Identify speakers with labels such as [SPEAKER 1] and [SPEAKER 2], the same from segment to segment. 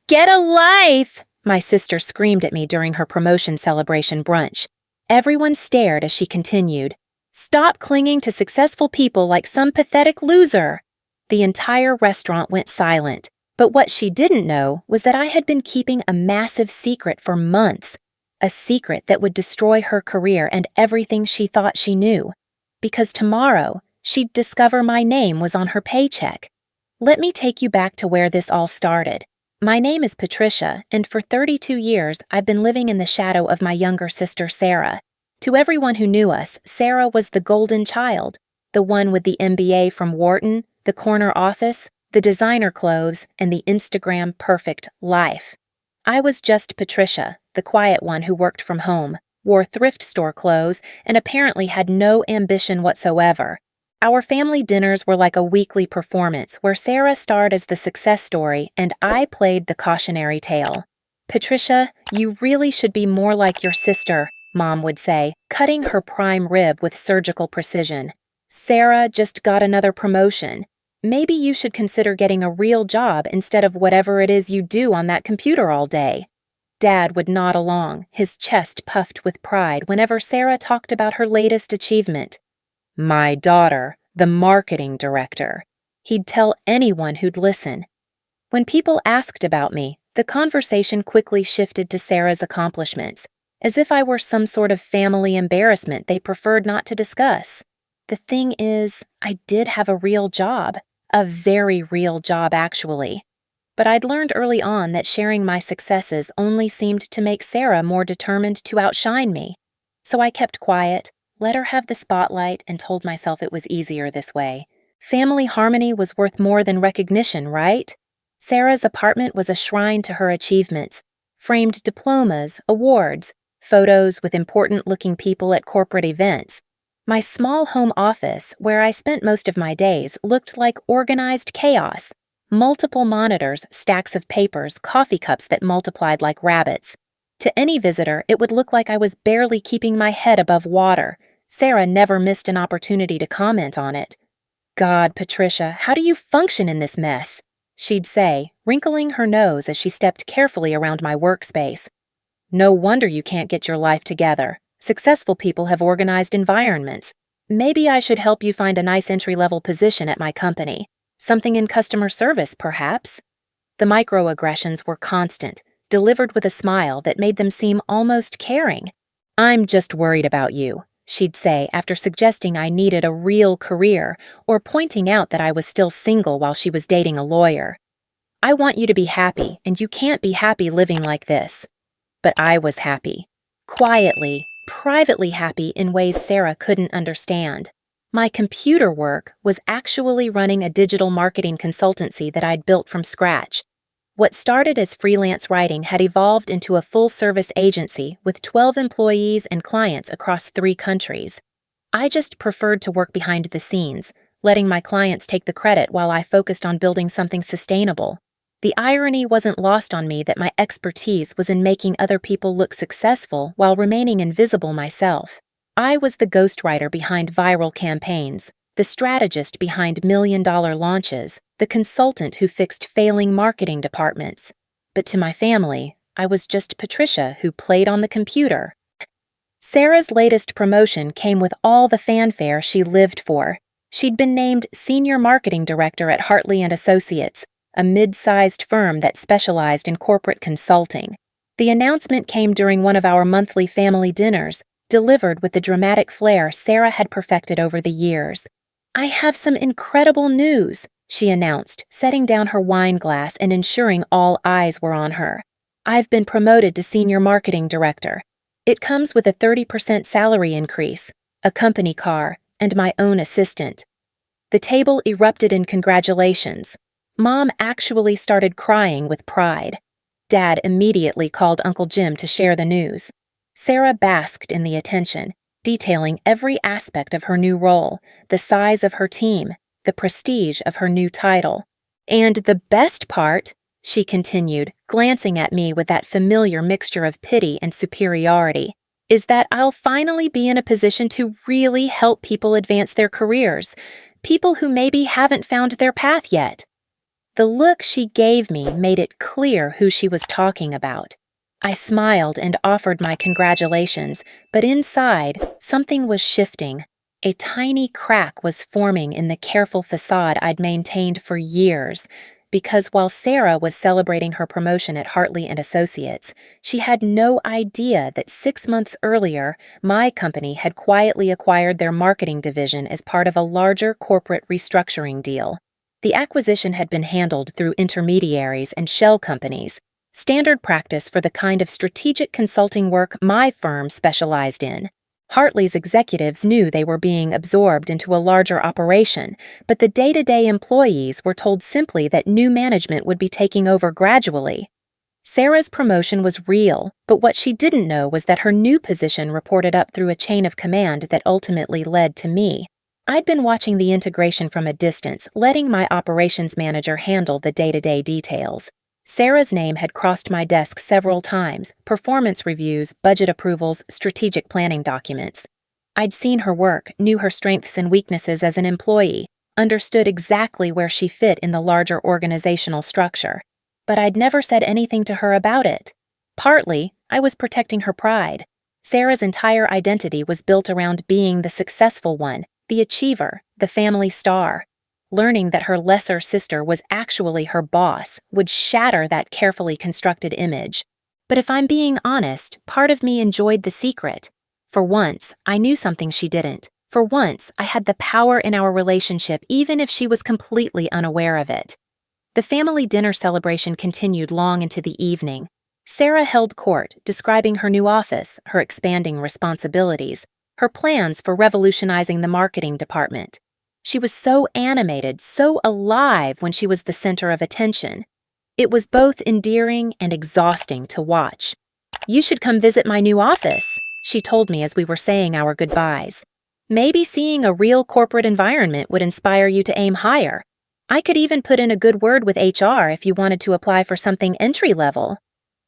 [SPEAKER 1] Get a life! My sister screamed at me during her promotion celebration brunch. Everyone stared as she continued. Stop clinging to successful people like some pathetic loser. The entire restaurant went silent, but what she didn't know was that I had been keeping a massive secret for months, a secret that would destroy her career and everything she thought she knew, because tomorrow she'd discover my name was on her paycheck. Let me take you back to where this all started. My name is Patricia, and for 32 years I've been living in the shadow of my younger sister Sarah. To everyone who knew us, Sarah was the golden child, the one with the MBA from Wharton, the corner office, the designer clothes, and the Instagram perfect life. I was just Patricia, the quiet one who worked from home, wore thrift store clothes, and apparently had no ambition whatsoever. Our family dinners were like a weekly performance where Sarah starred as the success story and I played the cautionary tale. Patricia, you really should be more like your sister, Mom would say, cutting her prime rib with surgical precision. Sarah just got another promotion. Maybe you should consider getting a real job instead of whatever it is you do on that computer all day. Dad would nod along, his chest puffed with pride whenever Sarah talked about her latest achievement. My daughter, the marketing director. He'd tell anyone who'd listen. When people asked about me, the conversation quickly shifted to Sarah's accomplishments, as if I were some sort of family embarrassment they preferred not to discuss. The thing is, I did have a real job, a very real job actually. But I'd learned early on that sharing my successes only seemed to make Sarah more determined to outshine me. So I kept quiet, let her have the spotlight, and told myself it was easier this way. Family harmony was worth more than recognition, right? Sarah's apartment was a shrine to her achievements, framed diplomas, awards, photos with important-looking people at corporate events. My small home office, where I spent most of my days, looked like organized chaos. Multiple monitors, stacks of papers, coffee cups that multiplied like rabbits. To any visitor, it would look like I was barely keeping my head above water. Sarah never missed an opportunity to comment on it. God, Patricia, how do you function in this mess? She'd say, wrinkling her nose as she stepped carefully around my workspace. No wonder you can't get your life together. Successful people have organized environments. Maybe I should help you find a nice entry-level position at my company. Something in customer service, perhaps? The microaggressions were constant, delivered with a smile that made them seem almost caring. I'm just worried about you, she'd say after suggesting I needed a real career or pointing out that I was still single while she was dating a lawyer. I want you to be happy, and you can't be happy living like this. But I was happy. Quietly, privately happy in ways Sarah couldn't understand. My computer work was actually running a digital marketing consultancy that I'd built from scratch. What started as freelance writing had evolved into a full-service agency with 12 employees and clients across 3 countries. I just preferred to work behind the scenes, letting my clients take the credit while I focused on building something sustainable. The irony wasn't lost on me that my expertise was in making other people look successful while remaining invisible myself. I was the ghostwriter behind viral campaigns, the strategist behind million-dollar launches, the consultant who fixed failing marketing departments. But to my family, I was just Patricia who played on the computer. Sarah's latest promotion came with all the fanfare she lived for. She'd been named Senior Marketing Director at Hartley & Associates, a mid-sized firm that specialized in corporate consulting. The announcement came during one of our monthly family dinners, delivered with the dramatic flair Sarah had perfected over the years. I have some incredible news, she announced, setting down her wine glass and ensuring all eyes were on her. I've been promoted to Senior Marketing Director. It comes with a 30% salary increase, a company car, and my own assistant. The table erupted in congratulations. Mom actually started crying with pride. Dad immediately called Uncle Jim to share the news. Sarah basked in the attention, detailing every aspect of her new role, the size of her team, the prestige of her new title. And the best part, she continued, glancing at me with that familiar mixture of pity and superiority, is that I'll finally be in a position to really help people advance their careers, people who maybe haven't found their path yet. The look she gave me made it clear who she was talking about. I smiled and offered my congratulations, but inside, something was shifting. A tiny crack was forming in the careful facade I'd maintained for years, because while Sarah was celebrating her promotion at Hartley and Associates, she had no idea that 6 months earlier, my company had quietly acquired their marketing division as part of a larger corporate restructuring deal. The acquisition had been handled through intermediaries and shell companies, standard practice for the kind of strategic consulting work my firm specialized in. Hartley's executives knew they were being absorbed into a larger operation, but the day-to-day employees were told simply that new management would be taking over gradually. Sarah's promotion was real, but what she didn't know was that her new position reported up through a chain of command that ultimately led to me. I'd been watching the integration from a distance, letting my operations manager handle the day-to-day details. Sarah's name had crossed my desk several times: performance reviews, budget approvals, strategic planning documents. I'd seen her work, knew her strengths and weaknesses as an employee, understood exactly where she fit in the larger organizational structure. But I'd never said anything to her about it. Partly, I was protecting her pride. Sarah's entire identity was built around being the successful one, the achiever, the family star. Learning that her lesser sister was actually her boss would shatter that carefully constructed image. But if I'm being honest, part of me enjoyed the secret. For once, I knew something she didn't. For once, I had the power in our relationship even if she was completely unaware of it. The family dinner celebration continued long into the evening. Sarah held court, describing her new office, her expanding responsibilities, her plans for revolutionizing the marketing department. She was so animated, so alive when she was the center of attention. It was both endearing and exhausting to watch. "You should come visit my new office," she told me as we were saying our goodbyes. "Maybe seeing a real corporate environment would inspire you to aim higher. I could even put in a good word with HR if you wanted to apply for something entry-level."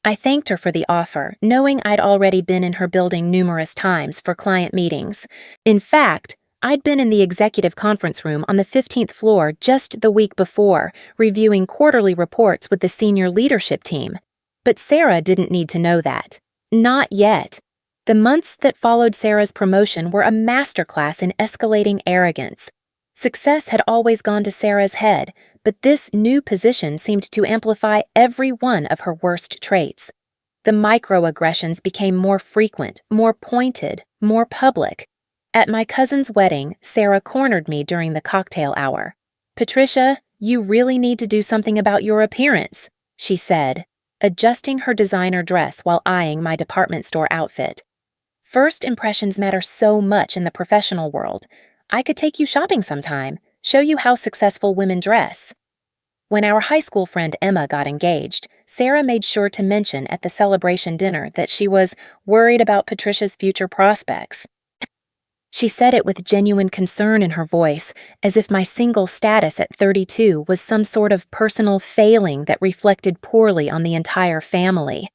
[SPEAKER 1] I thanked her for the offer, knowing I'd already been in her building numerous times for client meetings. In fact, I'd been in the executive conference room on the 15th floor just the week before, reviewing quarterly reports with the senior leadership team. But Sarah didn't need to know that. Not yet. The months that followed Sarah's promotion were a masterclass in escalating arrogance. Success had always gone to Sarah's head, but this new position seemed to amplify every one of her worst traits. The microaggressions became more frequent, more pointed, more public. At my cousin's wedding, Sarah cornered me during the cocktail hour. "Patricia, you really need to do something about your appearance," she said, adjusting her designer dress while eyeing my department store outfit. "First impressions matter so much in the professional world. I could take you shopping sometime, show you how successful women dress." When our high school friend Emma got engaged, Sarah made sure to mention at the celebration dinner that she was worried about Patricia's future prospects. She said it with genuine concern in her voice, as if my single status at 32 was some sort of personal failing that reflected poorly on the entire family.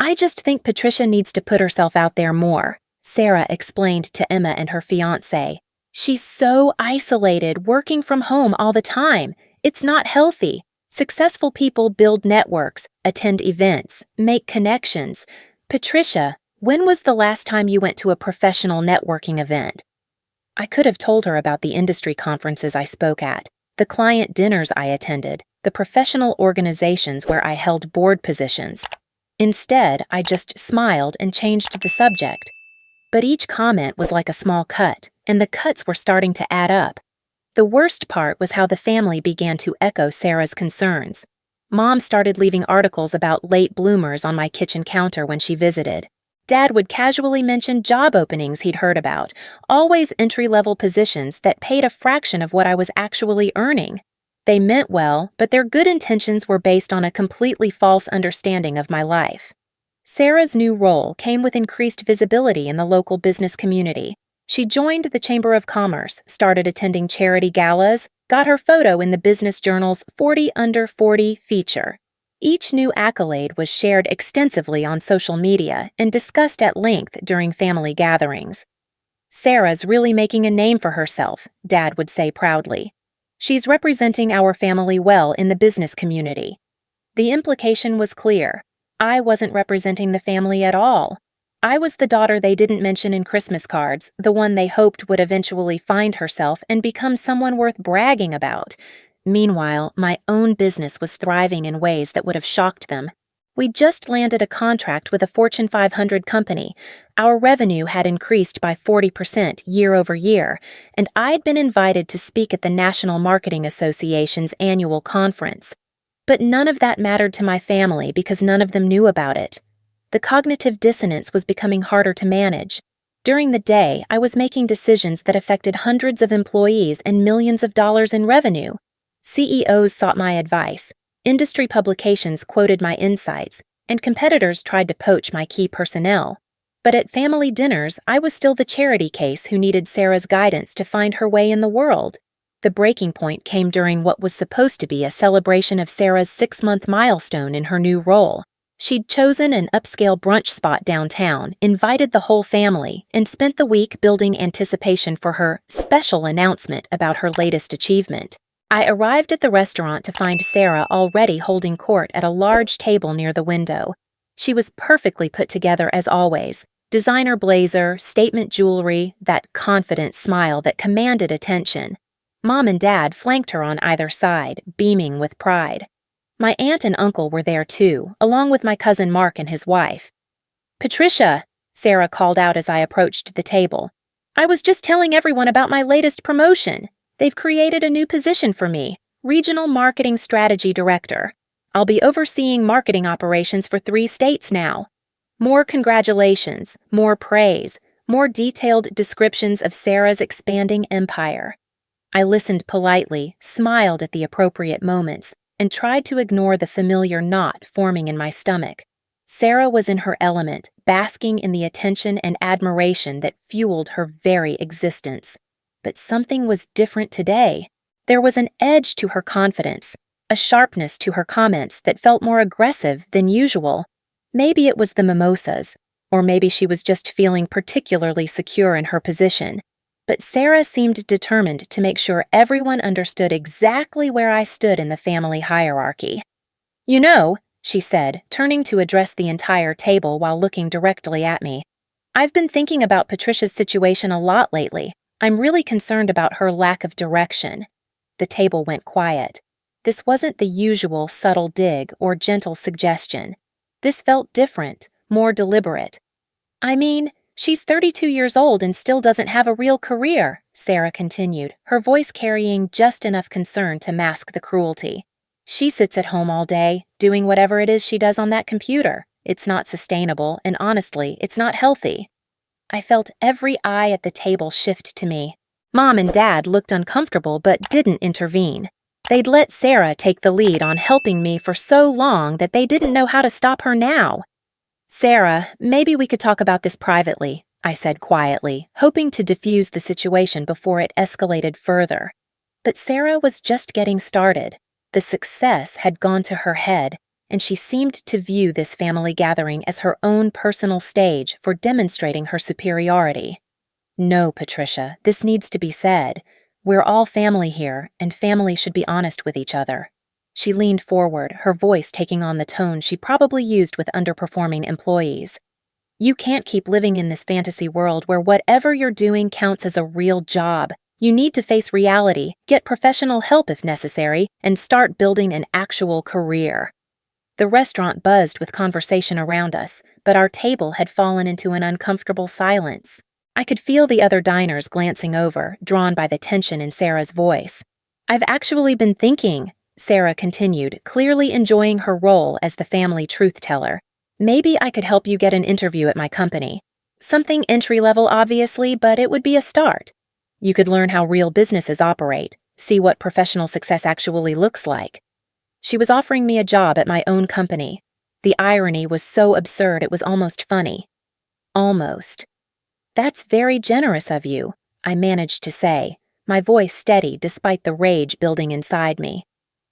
[SPEAKER 1] "I just think Patricia needs to put herself out there more," Sarah explained to Emma and her fiancé. "She's so isolated, working from home all the time. It's not healthy. Successful people build networks, attend events, make connections. Patricia, when was the last time you went to a professional networking event?" I could have told her about the industry conferences I spoke at, the client dinners I attended, the professional organizations where I held board positions. Instead, I just smiled and changed the subject. But each comment was like a small cut, and the cuts were starting to add up. The worst part was how the family began to echo Sarah's concerns. Mom started leaving articles about late bloomers on my kitchen counter when she visited. Dad would casually mention job openings he'd heard about, always entry-level positions that paid a fraction of what I was actually earning. They meant well, but their good intentions were based on a completely false understanding of my life. Sarah's new role came with increased visibility in the local business community. She joined the Chamber of Commerce, started attending charity galas, got her photo in the Business Journal's 40 Under 40 feature. Each new accolade was shared extensively on social media and discussed at length during family gatherings. "Sarah's really making a name for herself," Dad would say proudly. She's representing our family well in the business community. The implication was clear. I wasn't representing the family at all. I was the daughter they didn't mention in Christmas cards, the one they hoped would eventually find herself and become someone worth bragging about. Meanwhile, my own business was thriving in ways that would have shocked them. We'd just landed a contract with a Fortune 500 company. Our revenue had increased by 40% year over year, and I'd been invited to speak at the National Marketing Association's annual conference. But none of that mattered to my family because none of them knew about it. The cognitive dissonance was becoming harder to manage. During the day, I was making decisions that affected hundreds of employees and millions of dollars in revenue. CEOs sought my advice. Industry publications quoted my insights, and competitors tried to poach my key personnel. But at family dinners, I was still the charity case who needed Sarah's guidance to find her way in the world. The breaking point came during what was supposed to be a celebration of Sarah's 6-month milestone in her new role. She'd chosen an upscale brunch spot downtown, invited the whole family, and spent the week building anticipation for her special announcement about her latest achievement. I arrived at the restaurant to find Sarah already holding court at a large table near the window. She was perfectly put together as always. Designer blazer, statement jewelry, that confident smile that commanded attention. Mom and Dad flanked her on either side, beaming with pride. My aunt and uncle were there too, along with my cousin Mark and his wife. "Patricia," Sarah called out as I approached the table. "I was just telling everyone about my latest promotion. They've created a new position for me, Regional Marketing Strategy Director. I'll be overseeing marketing operations for 3 states now. More congratulations, more praise, more detailed descriptions of Sarah's expanding empire." I listened politely, smiled at the appropriate moments, and tried to ignore the familiar knot forming in my stomach. Sarah was in her element, basking in the attention and admiration that fueled her very existence. But something was different today. There was an edge to her confidence, a sharpness to her comments that felt more aggressive than usual. Maybe it was the mimosas, or maybe she was just feeling particularly secure in her position. But Sarah seemed determined to make sure everyone understood exactly where I stood in the family hierarchy. "You know," she said, turning to address the entire table while looking directly at me, "I've been thinking about Patricia's situation a lot lately. I'm really concerned about her lack of direction." The table went quiet. This wasn't the usual subtle dig or gentle suggestion. This felt different, more deliberate. "I mean, she's 32 years old and still doesn't have a real career," Sarah continued, her voice carrying just enough concern to mask the cruelty. "She sits at home all day, doing whatever it is she does on that computer. It's not sustainable, and honestly, it's not healthy." I felt every eye at the table shift to me. Mom and Dad looked uncomfortable but didn't intervene. They'd let Sarah take the lead on helping me for so long that they didn't know how to stop her now. "Sarah, maybe we could talk about this privately," I said quietly, hoping to diffuse the situation before it escalated further. But Sarah was just getting started. The success had gone to her head, and she seemed to view this family gathering as her own personal stage for demonstrating her superiority. "No, Patricia, this needs to be said. We're all family here, and family should be honest with each other." She leaned forward, her voice taking on the tone she probably used with underperforming employees. "You can't keep living in this fantasy world where whatever you're doing counts as a real job. You need to face reality, get professional help if necessary, and start building an actual career." The restaurant buzzed with conversation around us, but our table had fallen into an uncomfortable silence. I could feel the other diners glancing over, drawn by the tension in Sarah's voice. "I've actually been thinking," Sarah continued, clearly enjoying her role as the family truth-teller. "Maybe I could help you get an interview at my company. Something entry-level, obviously, but it would be a start. You could learn how real businesses operate, see what professional success actually looks like." She was offering me a job at my own company. The irony was so absurd it was almost funny. Almost. "That's very generous of you," I managed to say, my voice steady despite the rage building inside me.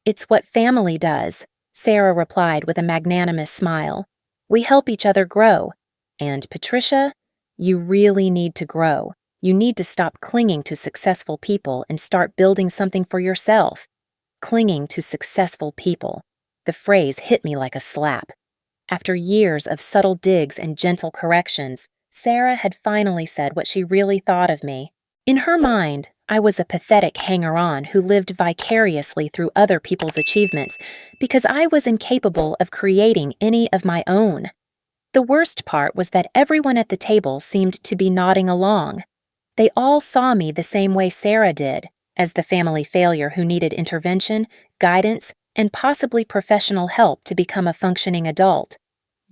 [SPEAKER 1] "It's what family does," Sarah replied with a magnanimous smile. "We help each other grow. And, Patricia, you really need to grow. You need to stop clinging to successful people and start building something for yourself. Clinging to successful people. The phrase hit me like a slap. After years of subtle digs and gentle corrections, Sarah had finally said what she really thought of me. In her mind, I was a pathetic hanger-on who lived vicariously through other people's achievements because I was incapable of creating any of my own. The worst part was that everyone at the table seemed to be nodding along. They all saw me the same way Sarah did, as the family failure who needed intervention, guidance, and possibly professional help to become a functioning adult.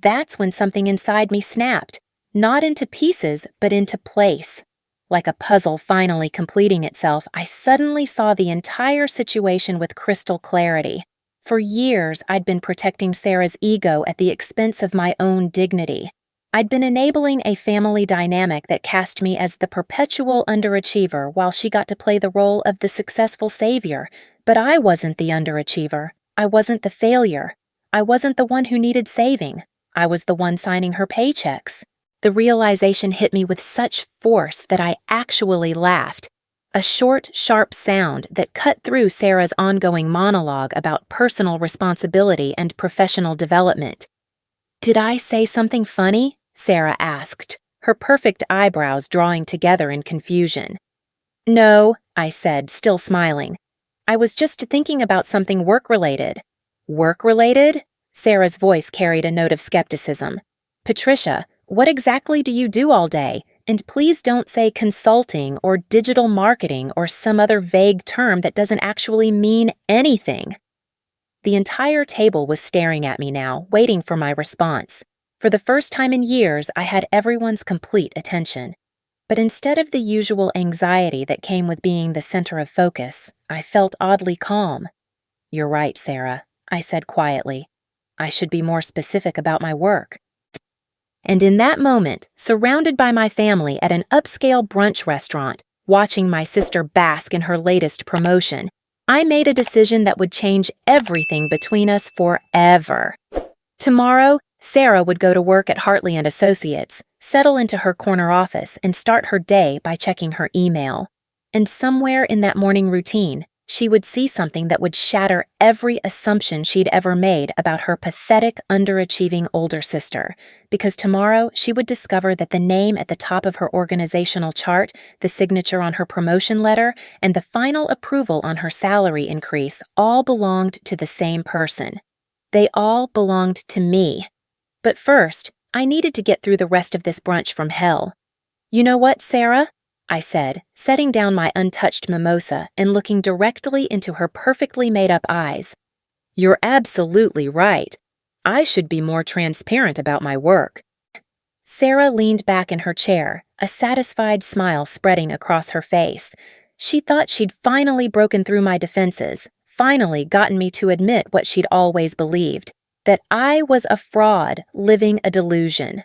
[SPEAKER 1] That's when something inside me snapped, not into pieces, but into place. Like a puzzle finally completing itself, I suddenly saw the entire situation with crystal clarity. For years, I'd been protecting Sarah's ego at the expense of my own dignity. I'd been enabling a family dynamic that cast me as the perpetual underachiever while she got to play the role of the successful savior. But I wasn't the underachiever. I wasn't the failure. I wasn't the one who needed saving. I was the one signing her paychecks. The realization hit me with such force that I actually laughed. A short, sharp sound that cut through Sarah's ongoing monologue about personal responsibility and professional development. "Did I say something funny?" Sarah asked, her perfect eyebrows drawing together in confusion. "No," I said, still smiling. "I was just thinking about something work-related." "Work-related?" Sarah's voice carried a note of skepticism. "Patricia, what exactly do you do all day? And please don't say consulting or digital marketing or some other vague term that doesn't actually mean anything." The entire table was staring at me now, waiting for my response. For the first time in years, I had everyone's complete attention. But instead of the usual anxiety that came with being the center of focus, I felt oddly calm. "You're right, Sarah," I said quietly. "I should be more specific about my work." And in that moment, surrounded by my family at an upscale brunch restaurant, watching my sister bask in her latest promotion, I made a decision that would change everything between us forever. Tomorrow, Sarah would go to work at Hartley & Associates, settle into her corner office, and start her day by checking her email. And somewhere in that morning routine, she would see something that would shatter every assumption she'd ever made about her pathetic, underachieving older sister, because tomorrow she would discover that the name at the top of her organizational chart, the signature on her promotion letter, and the final approval on her salary increase all belonged to the same person. They all belonged to me. But first, I needed to get through the rest of this brunch from hell. "You know what, Sarah?" I said, setting down my untouched mimosa and looking directly into her perfectly made-up eyes. "You're absolutely right. I should be more transparent about my work." Sarah leaned back in her chair, a satisfied smile spreading across her face. She thought she'd finally broken through my defenses, finally gotten me to admit what she'd always believed, that I was a fraud living a delusion.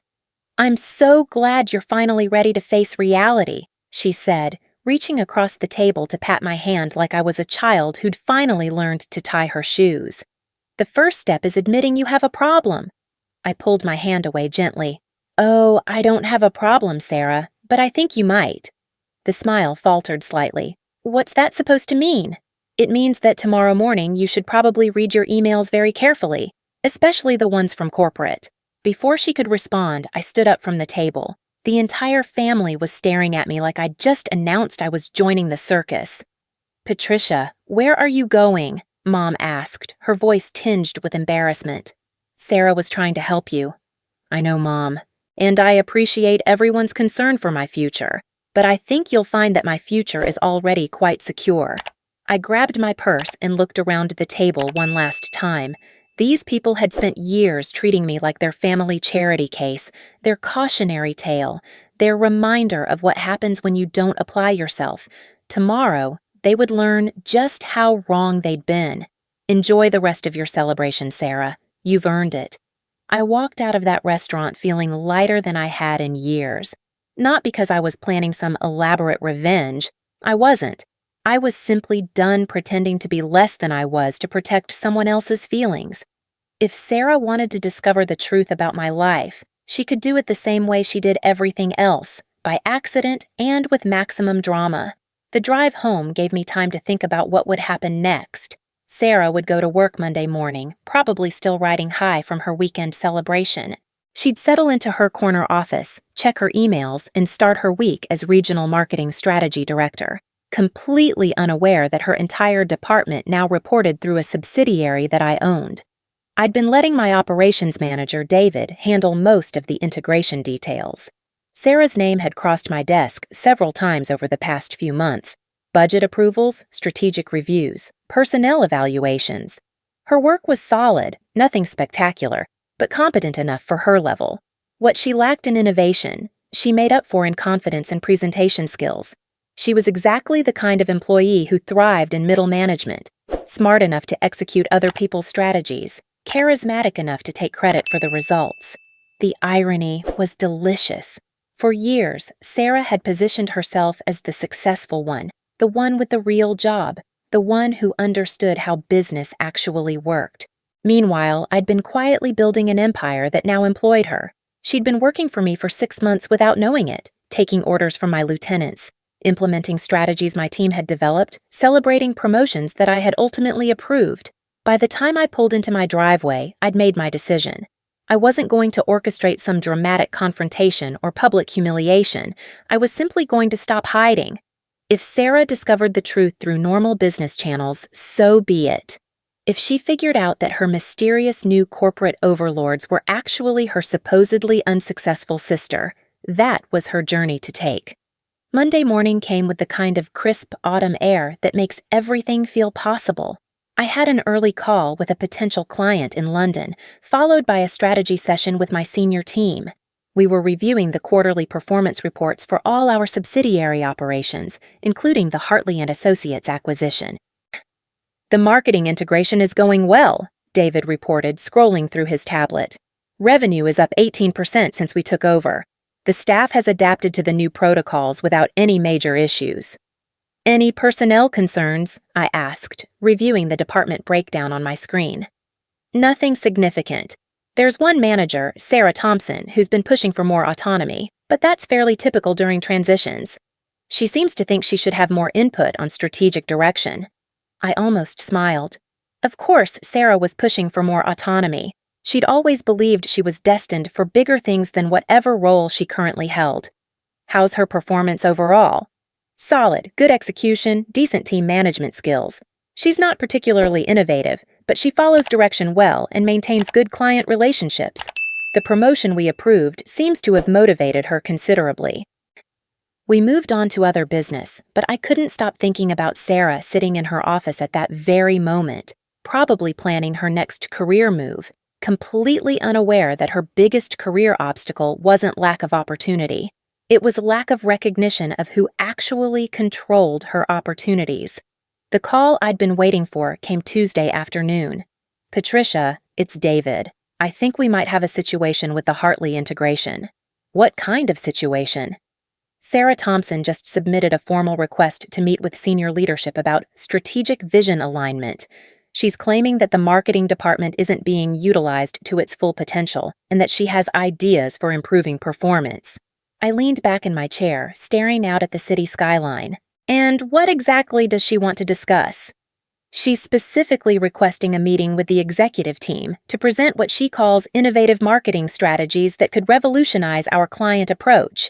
[SPEAKER 1] "I'm so glad you're finally ready to face reality," she said, reaching across the table to pat my hand like I was a child who'd finally learned to tie her shoes. "The first step is admitting you have a problem." I pulled my hand away gently. "Oh, I don't have a problem, Sarah, but I think you might." The smile faltered slightly. "What's that supposed to mean?" "It means that tomorrow morning you should probably read your emails very carefully, especially the ones from corporate." Before she could respond, I stood up from the table. The entire family was staring at me like I'd just announced I was joining the circus. "Patricia, where are you going?" Mom asked, her voice tinged with embarrassment. "Sarah was trying to help you." "I know, Mom. And I appreciate everyone's concern for my future, but I think you'll find that my future is already quite secure." I grabbed my purse and looked around the table one last time. These people had spent years treating me like their family charity case, their cautionary tale, their reminder of what happens when you don't apply yourself. Tomorrow, they would learn just how wrong they'd been. "Enjoy the rest of your celebration, Sarah. You've earned it." I walked out of that restaurant feeling lighter than I had in years. Not because I was planning some elaborate revenge. I wasn't. I was simply done pretending to be less than I was to protect someone else's feelings. If Sarah wanted to discover the truth about my life, she could do it the same way she did everything else, by accident and with maximum drama. The drive home gave me time to think about what would happen next. Sarah would go to work Monday morning, probably still riding high from her weekend celebration. She'd settle into her corner office, check her emails, and start her week as Regional Marketing Strategy Director, completely unaware that her entire department now reported through a subsidiary that I owned. I'd been letting my operations manager, David, handle most of the integration details. Sarah's name had crossed my desk several times over the past few months: budget approvals, strategic reviews, personnel evaluations. Her work was solid, nothing spectacular, but competent enough for her level. What she lacked in innovation, she made up for in confidence and presentation skills. She was exactly the kind of employee who thrived in middle management, smart enough to execute other people's strategies, charismatic enough to take credit for the results. The irony was delicious. For years, Sarah had positioned herself as the successful one, the one with the real job, the one who understood how business actually worked. Meanwhile, I'd been quietly building an empire that now employed her. She'd been working for me for 6 months without knowing it, taking orders from my lieutenants, implementing strategies my team had developed, celebrating promotions that I had ultimately approved. By the time I pulled into my driveway, I'd made my decision. I wasn't going to orchestrate some dramatic confrontation or public humiliation. I was simply going to stop hiding. If Sarah discovered the truth through normal business channels, so be it. If she figured out that her mysterious new corporate overlords were actually her supposedly unsuccessful sister, that was her journey to take. Monday morning came with the kind of crisp autumn air that makes everything feel possible. I had an early call with a potential client in London, followed by a strategy session with my senior team. We were reviewing the quarterly performance reports for all our subsidiary operations, including the Hartley & Associates acquisition. "The marketing integration is going well," David reported, scrolling through his tablet. "Revenue is up 18% since we took over. The staff has adapted to the new protocols without any major issues." "Any personnel concerns?" I asked, reviewing the department breakdown on my screen. "Nothing significant. There's one manager, Sarah Thompson, who's been pushing for more autonomy, but that's fairly typical during transitions. She seems to think she should have more input on strategic direction." I almost smiled. Of course, Sarah was pushing for more autonomy. She'd always believed she was destined for bigger things than whatever role she currently held. "How's her performance overall?" "Solid, good execution, decent team management skills. She's not particularly innovative, but she follows direction well and maintains good client relationships. The promotion we approved seems to have motivated her considerably." We moved on to other business, but I couldn't stop thinking about Sarah sitting in her office at that very moment, probably planning her next career move, completely unaware that her biggest career obstacle wasn't lack of opportunity. It was lack of recognition of who actually controlled her opportunities. The call I'd been waiting for came Tuesday afternoon. "Patricia, it's David. I think we might have a situation with the Hartley integration." "What kind of situation?" "Sarah Thompson just submitted a formal request to meet with senior leadership about strategic vision alignment. She's claiming that the marketing department isn't being utilized to its full potential and that she has ideas for improving performance." I leaned back in my chair, staring out at the city skyline. "And what exactly does she want to discuss?" "She's specifically requesting a meeting with the executive team to present what she calls innovative marketing strategies that could revolutionize our client approach.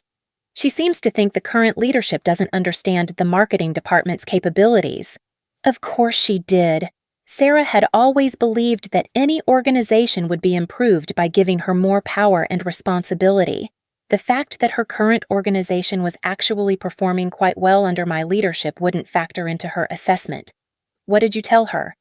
[SPEAKER 1] She seems to think the current leadership doesn't understand the marketing department's capabilities." Of course she did. Sarah had always believed that any organization would be improved by giving her more power and responsibility. The fact that her current organization was actually performing quite well under my leadership wouldn't factor into her assessment. "What did you tell her?"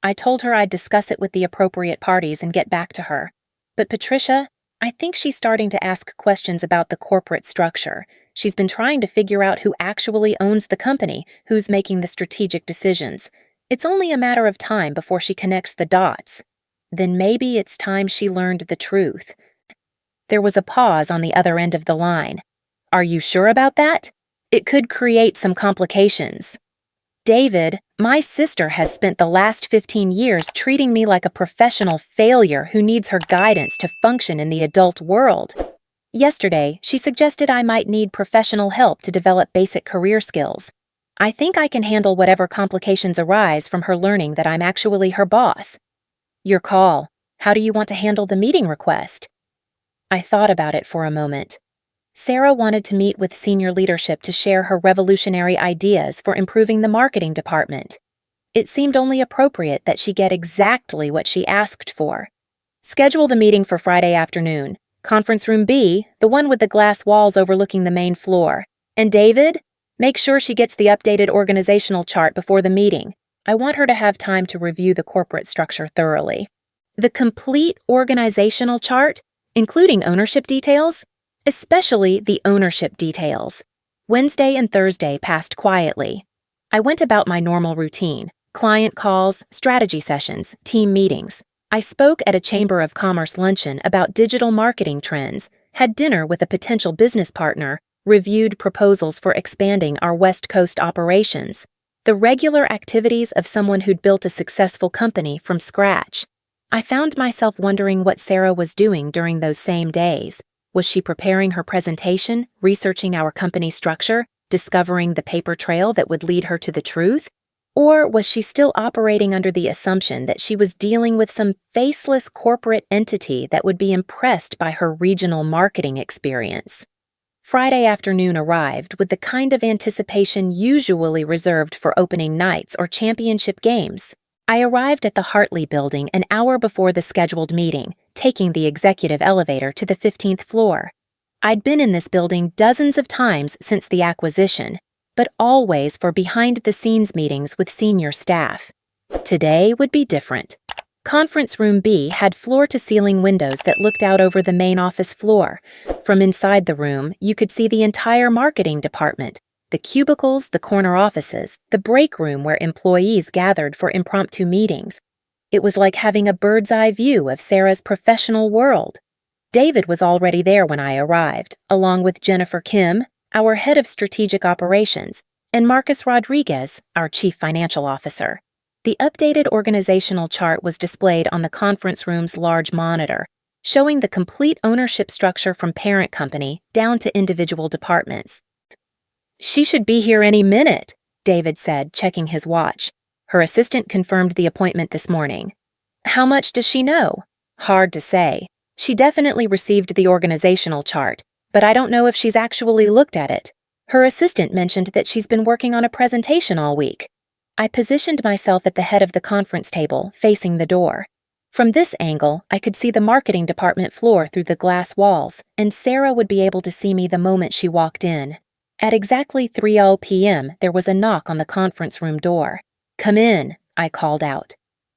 [SPEAKER 1] "I told her I'd discuss it with the appropriate parties and get back to her. But Patricia, I think she's starting to ask questions about the corporate structure. She's been trying to figure out who actually owns the company, who's making the strategic decisions. It's only a matter of time before she connects the dots. Then maybe it's time she learned the truth." There was a pause on the other end of the line. "Are you sure about that? It could create some complications." "David, my sister has spent the last 15 years treating me like a professional failure who needs her guidance to function in the adult world." Yesterday, she suggested I might need professional help to develop basic career skills. I think I can handle whatever complications arise from her learning that I'm actually her boss. Your call. How do you want to handle the meeting request? I thought about it for a moment. Sarah wanted to meet with senior leadership to share her revolutionary ideas for improving the marketing department. It seemed only appropriate that she get exactly what she asked for. Schedule the meeting for Friday afternoon. Conference room B, the one with the glass walls overlooking the main floor. And David, make sure she gets the updated organizational chart before the meeting. I want her to have time to review the corporate structure thoroughly. The complete organizational chart, including ownership details? Especially the ownership details. Wednesday and Thursday passed quietly. I went about my normal routine: client calls, strategy sessions, team meetings. I spoke at a Chamber of Commerce luncheon about digital marketing trends, had dinner with a potential business partner, reviewed proposals for expanding our West Coast operations. The regular activities of someone who'd built a successful company from scratch. I found myself wondering what Sarah was doing during those same days. Was she preparing her presentation, researching our company structure, discovering the paper trail that would lead her to the truth? Or was she still operating under the assumption that she was dealing with some faceless corporate entity that would be impressed by her regional marketing experience? Friday afternoon arrived with the kind of anticipation usually reserved for opening nights or championship games. I arrived at the Hartley building an hour before the scheduled meeting, taking the executive elevator to the 15th floor. I'd been in this building dozens of times since the acquisition, but always for behind-the-scenes meetings with senior staff. Today would be different. Conference room B had floor-to-ceiling windows that looked out over the main office floor. From inside the room, you could see the entire marketing department, the cubicles, the corner offices, the break room where employees gathered for impromptu meetings. It was like having a bird's-eye view of Sarah's professional world. David was already there when I arrived, along with Jennifer Kim, our head of strategic operations, and Marcus Rodriguez, our chief financial officer. The updated organizational chart was displayed on the conference room's large monitor, showing the complete ownership structure from parent company down to individual departments. "She should be here any minute," David said, checking his watch. Her assistant confirmed the appointment this morning. "How much does she know?" "Hard to say. She definitely received the organizational chart, but I don't know if she's actually looked at it. Her assistant mentioned that she's been working on a presentation all week." I positioned myself at the head of the conference table, facing the door. From this angle, I could see the marketing department floor through the glass walls, and Sarah would be able to see me the moment she walked in. At exactly 3:00 p.m., there was a knock on the conference room door. "Come in," I called out.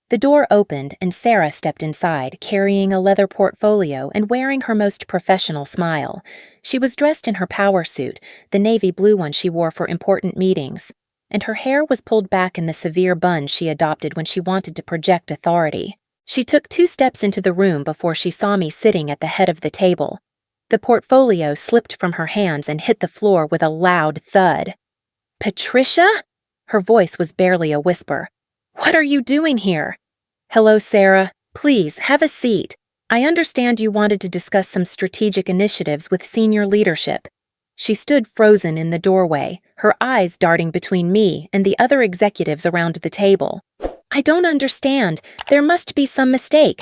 [SPEAKER 1] The door opened and Sarah stepped inside, carrying a leather portfolio and wearing her most professional smile. She was dressed in her power suit, the navy blue one she wore for important meetings, and her hair was pulled back in the severe bun she adopted when she wanted to project authority. She took 2 steps into the room before she saw me sitting at the head of the table. The portfolio slipped from her hands and hit the floor with a loud thud. "Patricia?" Her voice was barely a whisper. "What are you doing here?" "Hello, Sarah. Please, have a seat. I understand you wanted to discuss some strategic initiatives with senior leadership." She stood frozen in the doorway, her eyes darting between me and the other executives around the table. "I don't understand. There must be some mistake.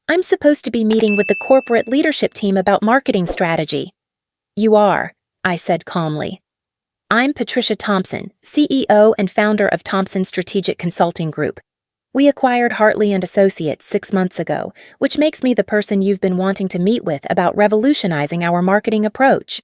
[SPEAKER 1] I'm supposed to be meeting with the corporate leadership team about marketing strategy." "You are," I said calmly. "I'm Patricia Thompson, CEO and founder of Thompson Strategic Consulting Group. We acquired Hartley & Associates 6 months ago, which makes me the person you've been wanting to meet with about revolutionizing our marketing approach."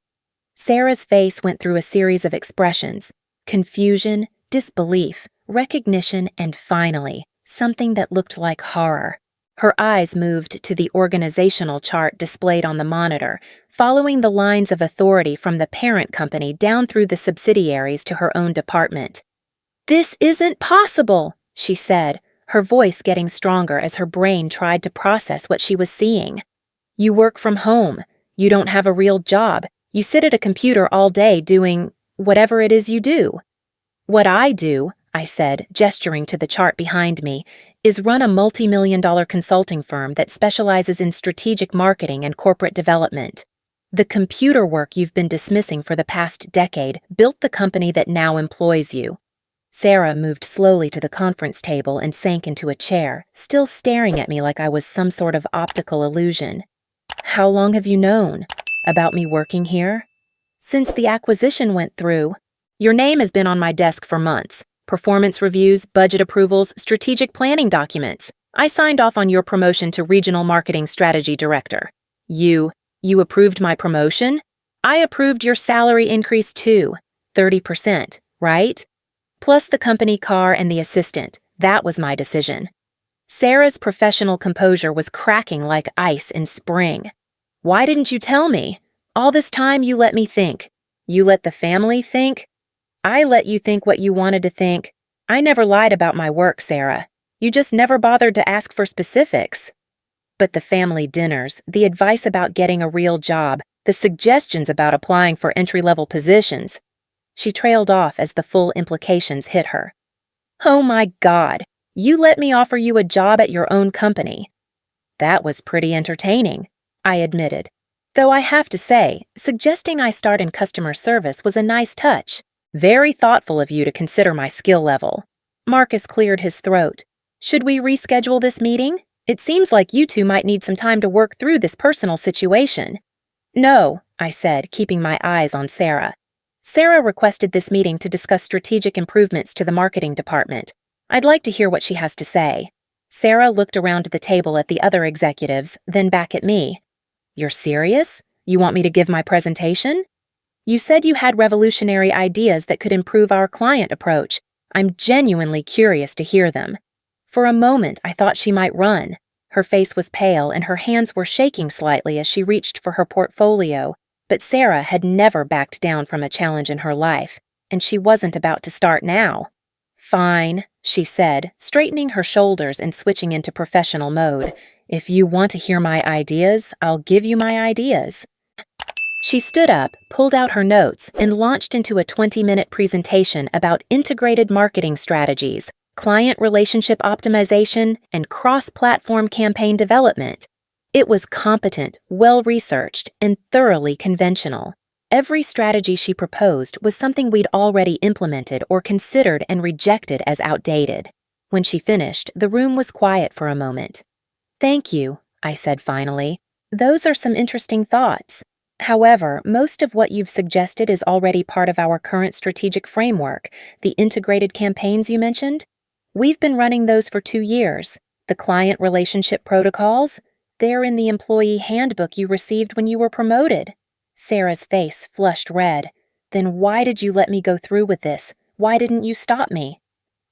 [SPEAKER 1] Sarah's face went through a series of expressions: confusion, disbelief, recognition, and finally, something that looked like horror. Her eyes moved to the organizational chart displayed on the monitor, following the lines of authority from the parent company down through the subsidiaries to her own department. "This isn't possible," she said, her voice getting stronger as her brain tried to process what she was seeing. "You work from home. You don't have a real job. You sit at a computer all day doing whatever it is you do." "What I do," I said, gesturing to the chart behind me, "is run a multi-million-dollar consulting firm that specializes in strategic marketing and corporate development." The computer work you've been dismissing for the past decade built the company that now employs you. Sarah moved slowly to the conference table and sank into a chair, still staring at me like I was some sort of optical illusion. How long have you known about me working here? Since the acquisition went through. Your name has been on my desk for months. Performance reviews, budget approvals, strategic planning documents. I signed off on your promotion to Regional Marketing Strategy Director. You approved my promotion? I approved your salary increase too. 30%, right? Plus the company car and the assistant. That was my decision. Sarah's professional composure was cracking like ice in spring. Why didn't you tell me? All this time you let me think. You let the family think? I let you think what you wanted to think. I never lied about my work, Sarah. You just never bothered to ask for specifics. But the family dinners, the advice about getting a real job, the suggestions about applying for entry-level positions. She trailed off as the full implications hit her. Oh my God, you let me offer you a job at your own company. That was pretty entertaining, I admitted. Though I have to say, suggesting I start in customer service was a nice touch. Very thoughtful of you to consider my skill level. Marcus cleared his throat. Should we reschedule this meeting? It seems like you two might need some time to work through this personal situation. No, I said, keeping my eyes on Sarah. Sarah requested this meeting to discuss strategic improvements to the marketing department. I'd like to hear what she has to say. Sarah looked around the table at the other executives, then back at me. You're serious? You want me to give my presentation? You said you had revolutionary ideas that could improve our client approach. I'm genuinely curious to hear them. For a moment, I thought she might run. Her face was pale and her hands were shaking slightly as she reached for her portfolio. But Sarah had never backed down from a challenge in her life, and she wasn't about to start now. Fine, she said, straightening her shoulders and switching into professional mode. If you want to hear my ideas, I'll give you my ideas. She stood up, pulled out her notes, and launched into a 20-minute presentation about integrated marketing strategies, client relationship optimization, and cross-platform campaign development. It was competent, well-researched, and thoroughly conventional. Every strategy she proposed was something we'd already implemented or considered and rejected as outdated. When she finished, the room was quiet for a moment. Thank you, I said finally. Those are some interesting thoughts. However, most of what you've suggested is already part of our current strategic framework, the integrated campaigns you mentioned. We've been running those for 2 years. The client relationship protocols, they're in the employee handbook you received when you were promoted. Sarah's face flushed red. Then why did you let me go through with this? Why didn't you stop me?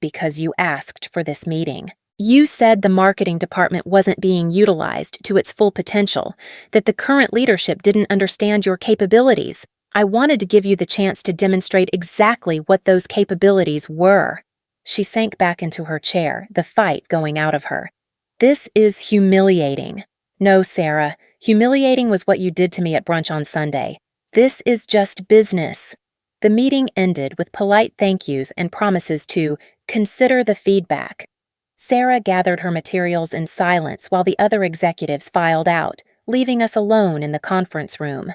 [SPEAKER 1] Because you asked for this meeting. You said the marketing department wasn't being utilized to its full potential, that the current leadership didn't understand your capabilities. I wanted to give you the chance to demonstrate exactly what those capabilities were. She sank back into her chair, the fight going out of her. This is humiliating. No, Sarah, humiliating was what you did to me at brunch on Sunday. This is just business. The meeting ended with polite thank yous and promises to consider the feedback. Sarah gathered her materials in silence while the other executives filed out, leaving us alone in the conference room.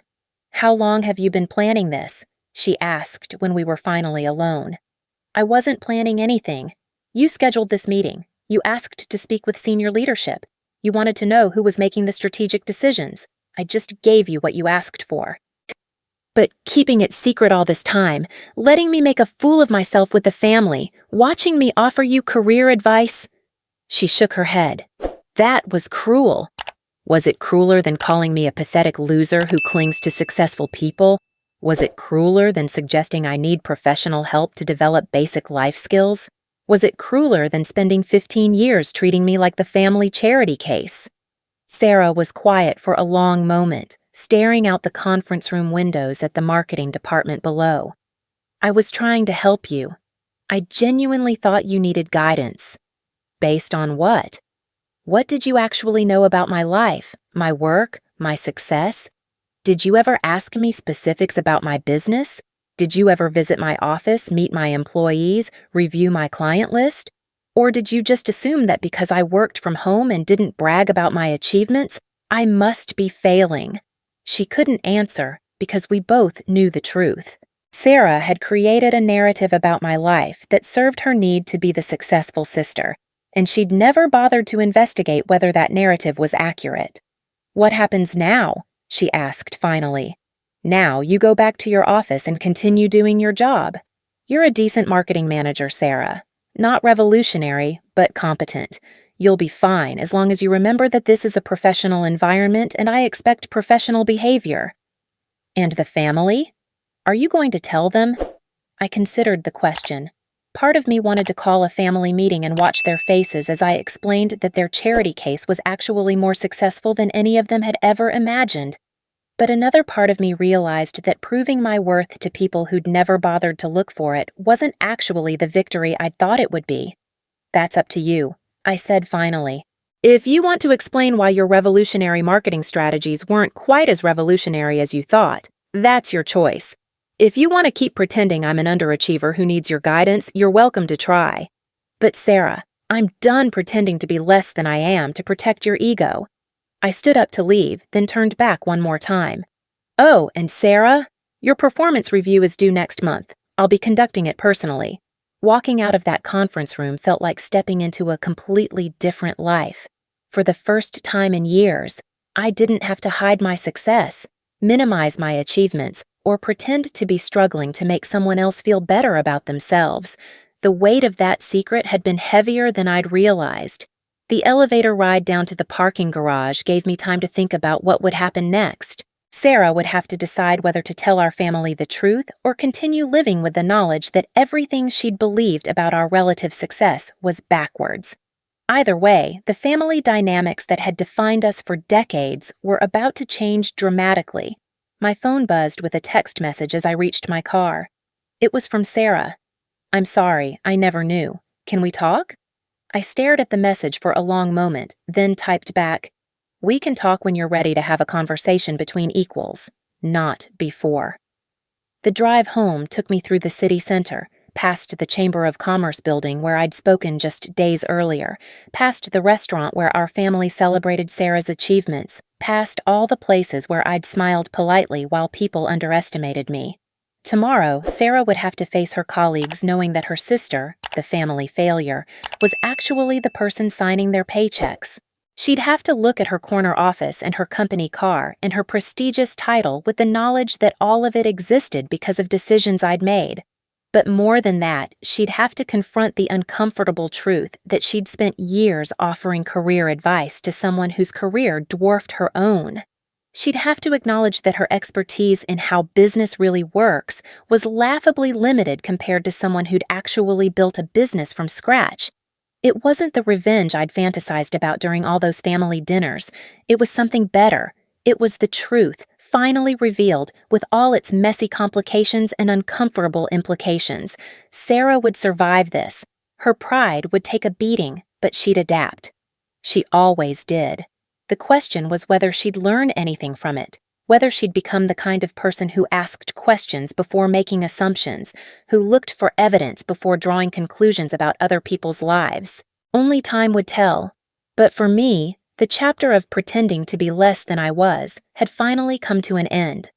[SPEAKER 1] How long have you been planning this? She asked when we were finally alone. I wasn't planning anything. You scheduled this meeting. You asked to speak with senior leadership. You wanted to know who was making the strategic decisions. I just gave you what you asked for. But keeping it secret all this time, letting me make a fool of myself with the family, watching me offer you career advice. She shook her head. That was cruel. Was it crueler than calling me a pathetic loser who clings to successful people? Was it crueler than suggesting I need professional help to develop basic life skills? Was it crueler than spending 15 years treating me like the family charity case? Sarah was quiet for a long moment, staring out the conference room windows at the marketing department below. I was trying to help you. I genuinely thought you needed guidance. Based on what? What did you actually know about my life, my work, my success? Did you ever ask me specifics about my business? Did you ever visit my office, meet my employees, review my client list? Or did you just assume that because I worked from home and didn't brag about my achievements, I must be failing? She couldn't answer because we both knew the truth. Sarah had created a narrative about my life that served her need to be the successful sister, and she'd never bothered to investigate whether that narrative was accurate. "What happens now?" she asked finally. "Now you go back to your office and continue doing your job. You're a decent marketing manager, Sarah. Not revolutionary, but competent. You'll be fine as long as you remember that this is a professional environment and I expect professional behavior." "And the family? Are you going to tell them?" I considered the question. Part of me wanted to call a family meeting and watch their faces as I explained that their charity case was actually more successful than any of them had ever imagined. But another part of me realized that proving my worth to people who'd never bothered to look for it wasn't actually the victory I'd thought it would be. "That's up to you," I said finally. "If you want to explain why your revolutionary marketing strategies weren't quite as revolutionary as you thought, that's your choice. If you want to keep pretending I'm an underachiever who needs your guidance, you're welcome to try. But Sarah, I'm done pretending to be less than I am to protect your ego." I stood up to leave, then turned back one more time. "Oh, and Sarah, your performance review is due next month. I'll be conducting it personally." Walking out of that conference room felt like stepping into a completely different life. For the first time in years, I didn't have to hide my success, minimize my achievements, or pretend to be struggling to make someone else feel better about themselves. The weight of that secret had been heavier than I'd realized. The elevator ride down to the parking garage gave me time to think about what would happen next. Sarah would have to decide whether to tell our family the truth or continue living with the knowledge that everything she'd believed about our relative success was backwards. Either way, the family dynamics that had defined us for decades were about to change dramatically. My phone buzzed with a text message as I reached my car. It was from Sarah. "I'm sorry, I never knew. Can we talk?" I stared at the message for a long moment, then typed back, "We can talk when you're ready to have a conversation between equals, not before." The drive home took me through the city center, past the Chamber of Commerce building where I'd spoken just days earlier, past the restaurant where our family celebrated Sarah's achievements, past all the places where I'd smiled politely while people underestimated me. Tomorrow, Sarah would have to face her colleagues knowing that her sister, the family failure, was actually the person signing their paychecks. She'd have to look at her corner office and her company car and her prestigious title with the knowledge that all of it existed because of decisions I'd made. But more than that, she'd have to confront the uncomfortable truth that she'd spent years offering career advice to someone whose career dwarfed her own. She'd have to acknowledge that her expertise in how business really works was laughably limited compared to someone who'd actually built a business from scratch. It wasn't the revenge I'd fantasized about during all those family dinners. It was something better. It was the truth, finally revealed, with all its messy complications and uncomfortable implications. Sarah would survive this. Her pride would take a beating, but she'd adapt. She always did. The question was whether she'd learn anything from it, whether she'd become the kind of person who asked questions before making assumptions, who looked for evidence before drawing conclusions about other people's lives. Only time would tell. But for me, the chapter of pretending to be less than I was had finally come to an end.